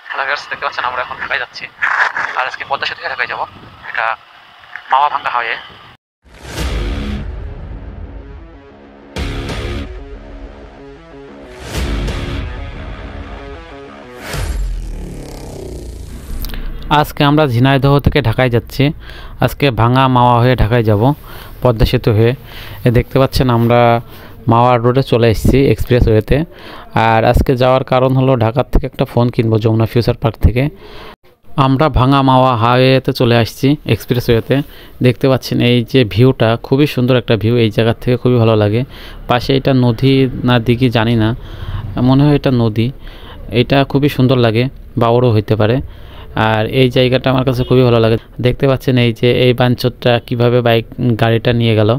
Hello viewers, দেখতে পাচ্ছেন আমরা এখন ঢাকায় যাচ্ছি। আর আজকে পদ্মা সেতু থেকে ঢাকায় যাবো। এটা মাওয়া ভাঙ্গা হয়ে। আজকে আমরা ঝিনাইদহ থেকে ঢাকায় যাচ্ছি। আজকে ভাঙা মাওয়া হয়ে ঢাকায় যাব পদ্মা সেতু হয়ে। দেখতে পাচ্ছেন আমরা মাওয়া রোডে চলে এসেছি এক্সপ্রেসওয়েতে। আর আজকে যাওয়ার কারণ হলো ঢাকার থেকে একটা ফোন কিনবো যমুনা ফিউচার পার্ক থেকে। আমরা ভাঙা মাওয়া হাইওয়েতে চলে আসছি এক্সপ্রেসওয়েতে। দেখতে পাচ্ছেন এই যে ভিউটা, খুবই সুন্দর একটা ভিউ, এই জায়গার থেকে খুবই ভালো লাগে। পাশে এটা নদী না দিঘি জানি না, মনে হয় এটা নদী। এটা খুবই সুন্দর লাগে, বাওরও হইতে পারে। আর এই জায়গাটা আমার কাছে খুবই ভালো লাগে। দেখতে পাচ্ছেন এই যে এই বাঞ্চরটা কীভাবে গাড়িটা নিয়ে গেল।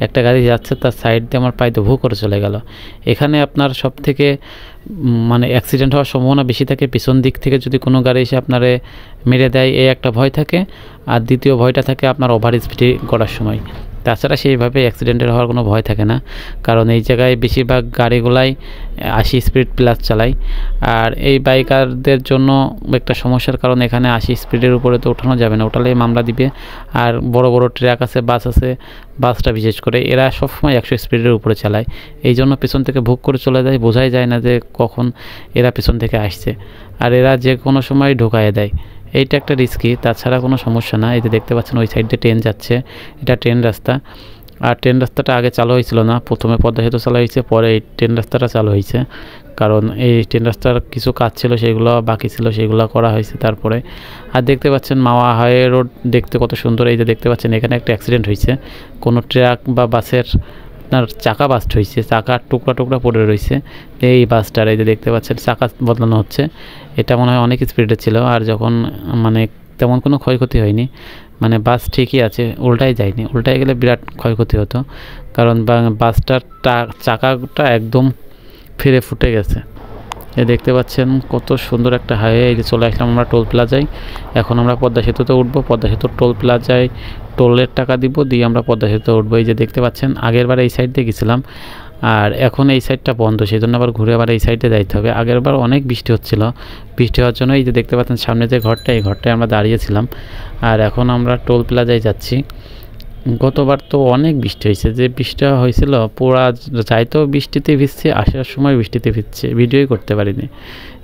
একটা গাড়ি যাচ্ছে, তার সাইড দিয়ে আমার পায়ে ভু করে চলে গেল। এখানে আপনার সব থেকে মানে অ্যাক্সিডেন্ট হওয়ার সম্ভাবনা বেশি থাকে পিছন দিক থেকে যদি কোনো গাড়ি এসে আপনারে মেরে দেয়, এই একটা ভয় থাকে। আর দ্বিতীয় ভয়টা থাকে আপনার ওভার স্পিডে করার সময়। তাছাড়া সেইভাবে অ্যাক্সিডেন্টের হওয়ার কোনো ভয় থাকে না, কারণ এই জায়গায় বেশিরভাগ গাড়িগুলাই 80 স্পিড প্লাস চালায়। আর এই বাইকারদের জন্য একটা সমস্যার কারণ, এখানে 80 স্পিডের উপরে তো ওঠানো যাবে না, ওঠালেই মামলা দিবে। আর বড় বড় ট্রাক আছে, বাস আছে, বাসটা বিশেষ করে এরা সবসময় 100 স্পিডের উপরে চালায়। এই জন্য পেছন থেকে ভুক করে চলে যায়, বোঝাই যায় না যে কখন এরা পেছন থেকে আসছে। আর এরা যে কোনো সময় ঢোকায় দেয়, এইটা একটা রিস্কি। তাছাড়া কোনো সমস্যা না। এই যে দেখতে পাচ্ছেন ওই সাইডে ট্রেন যাচ্ছে, এটা ট্রেন রাস্তা। আর ট্রেন রাস্তাটা আগে চালু হয়েছিল না, প্রথমে পদ্মা সেতু চালু হয়েছে, পরে এই ট্রেন রাস্তাটা চালু হয়েছে। কারণ এই ট্রেন রাস্তার কিছু কাজ ছিল, সেগুলো বাকি ছিল, সেগুলো করা হয়েছে তারপরে। আর দেখতে পাচ্ছেন মাওয়া হাইওয়ে রোড দেখতে কত সুন্দর। এই যে দেখতে পাচ্ছেন এখানে একটা অ্যাক্সিডেন্ট হয়েছে, কোনো ট্রাক বা বাসের আপনার চাকা বাস্ট হয়েছে, চাকার টুকরা টুকরা পড়ে রয়েছে এই বাসটার। এই যে দেখতে পাচ্ছেন চাকা বদলানো হচ্ছে। এটা মনে হয় অনেক স্পিডে ছিল, আর যখন মানে তেমন কোনো ক্ষয়ক্ষতি হয়নি, মানে বাস ঠিকই আছে, উল্টাই যায়নি। উল্টাই গেলে বিরাট ক্ষয়ক্ষতি হতো, কারণ বাসটার চাকাটা একদম ফিরে ফুটে গেছে। এ দেখতে পাচ্ছেন কত সুন্দর একটা হাইওয়ে। এই যে চলে আসলাম আমরা টোল প্লাজায়। এখন আমরা পদ্মা সেতুতে উঠবো। পদ্মা সেতুর টোল প্লাজায় টোলের টাকা দিব, দিয়ে আমরা পদ্মা সেতুতে উঠবো। এই যে দেখতে পাচ্ছেন আগের বার এই সাইড দিয়ে গেছিলাম, আর এখন এই সাইডটা বন্ধ, সেই জন্য আবার ঘুরে আবার এই সাইডে যাইতে হবে। আগের বার অনেক বৃষ্টি হচ্ছিল, বৃষ্টি হওয়ার জন্য এই যে দেখতে পাচ্ছেন সামনে যে ঘরটা, এই ঘরটায় আমরা দাঁড়িয়েছিলাম। আর এখন আমরা টোল প্লাজায় যাচ্ছি। গতবার তো অনেক বৃষ্টি হয়েছে, যে বৃষ্টিটা হয়েছিল পুরা যাইতেও বৃষ্টিতে ভিজছে, আসার সময় বৃষ্টিতে ভিজছে, ভিডিওই করতে পারিনি।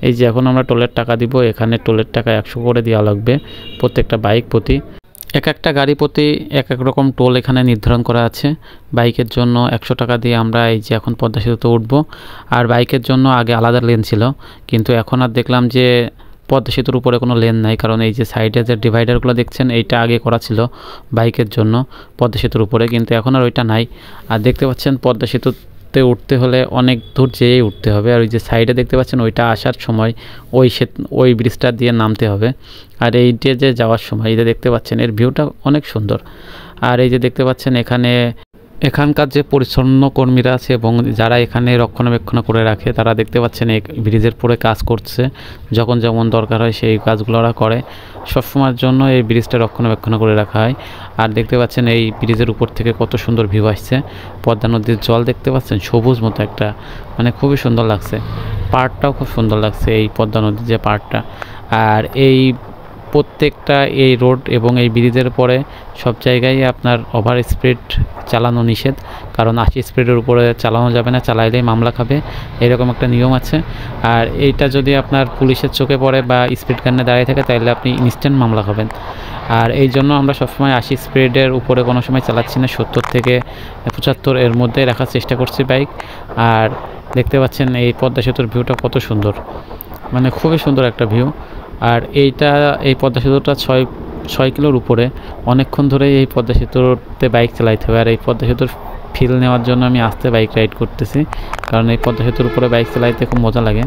এই যে এখন আমরা টোলের টাকা দিব। এখানে টোলের টাকা 100 করে দেওয়া লাগবে প্রত্যেকটা বাইক প্রতি। এক একটা গাড়ি প্রতি এক এক রকম টোল এখানে নির্ধারণ করা আছে। বাইকের জন্য 100 টাকা দিয়ে আমরা এই যে এখন পদ্মা সেতুতে উঠবো। আর বাইকের জন্য আগে আলাদা লেন ছিল, কিন্তু এখন আর দেখলাম যে পদ্মা সেতুর উপরে কোনো লেন নাই, কারণ এই যে সাইডে যে ডিভাইডারগুলো দেখছেন, এইটা আগে করা ছিল বাইকের জন্য পদ্মা সেতুর উপরে, কিন্তু এখন আর ওইটা নাই। আর দেখতে পাচ্ছেন পদ্মা সেতুতে উঠতে হলে অনেক দূর যেয়েই উঠতে হবে। আর ওই যে সাইডে দেখতে পাচ্ছেন ওইটা আসার সময় ওই ব্রিজটা দিয়ে নামতে হবে। আর এইটা যে যাওয়ার সময় এই যে দেখতে পাচ্ছেন এর ভিউটা অনেক সুন্দর। আর এই যে দেখতে পাচ্ছেন এখানকার যে পরিচ্ছন্ন কর্মীরা আছে এবং যারা এখানে রক্ষণাবেক্ষণ করে রাখে, তারা দেখতে পাচ্ছেন এই ব্রিজের পরে কাজ করছে। যখন যেমন দরকার হয় সেই কাজগুলো ওরা করে। সবসময়ের জন্য এই ব্রিজটা রক্ষণাবেক্ষণ করে রাখা হয়। আর দেখতে পাচ্ছেন এই ব্রিজের উপর থেকে কত সুন্দর ভিউ আসছে। পদ্মা নদীর জল দেখতে পাচ্ছেন সবুজ মতো একটা, মানে খুবই সুন্দর লাগছে। পাড়টাও খুব সুন্দর লাগছে, এই পদ্মা নদীর যে পাড়টা। আর এই প্রত্যেকটা এই রোড এবং এই ব্রিজের পরে সব জায়গায় আপনার ওভার স্পিড চালানো নিষেধ, কারণ 80 স্পিডের উপরে চালানো যাবে না, চালাইলেই মামলা খাবে, এরকম একটা নিয়ম আছে। আর এইটা যদি আপনার পুলিশের চোখে পড়ে বা স্পিড গানে দাঁড়িয়ে থাকে, তাহলে আপনি ইনস্ট্যান্ট মামলা খাবেন। আর এই জন্য আমরা সবসময় 80 স্পিডের উপরে কোনো সময় চালাচ্ছি না, 70 থেকে 75 এর মধ্যে রাখার চেষ্টা করছি বাইক। আর দেখতে পাচ্ছেন এই পদ্মা সেতুর ভিউটা কত সুন্দর, মানে খুবই সুন্দর একটা ভিউ। আর এই পদ্মা সেতুটা 6 কিলোর উপরে। অনেকক্ষণ ধরে এই পদ্মা সেতুতে বাইক চালাইতে হবে। আর এই পদ্মা সেতুর ফিল নেওয়ার জন্য আমি আস্তে বাইক রাইড করতেছি, কারণ এই পদ্মা সেতুর উপরে বাইক চালাইতে খুব মজা লাগে।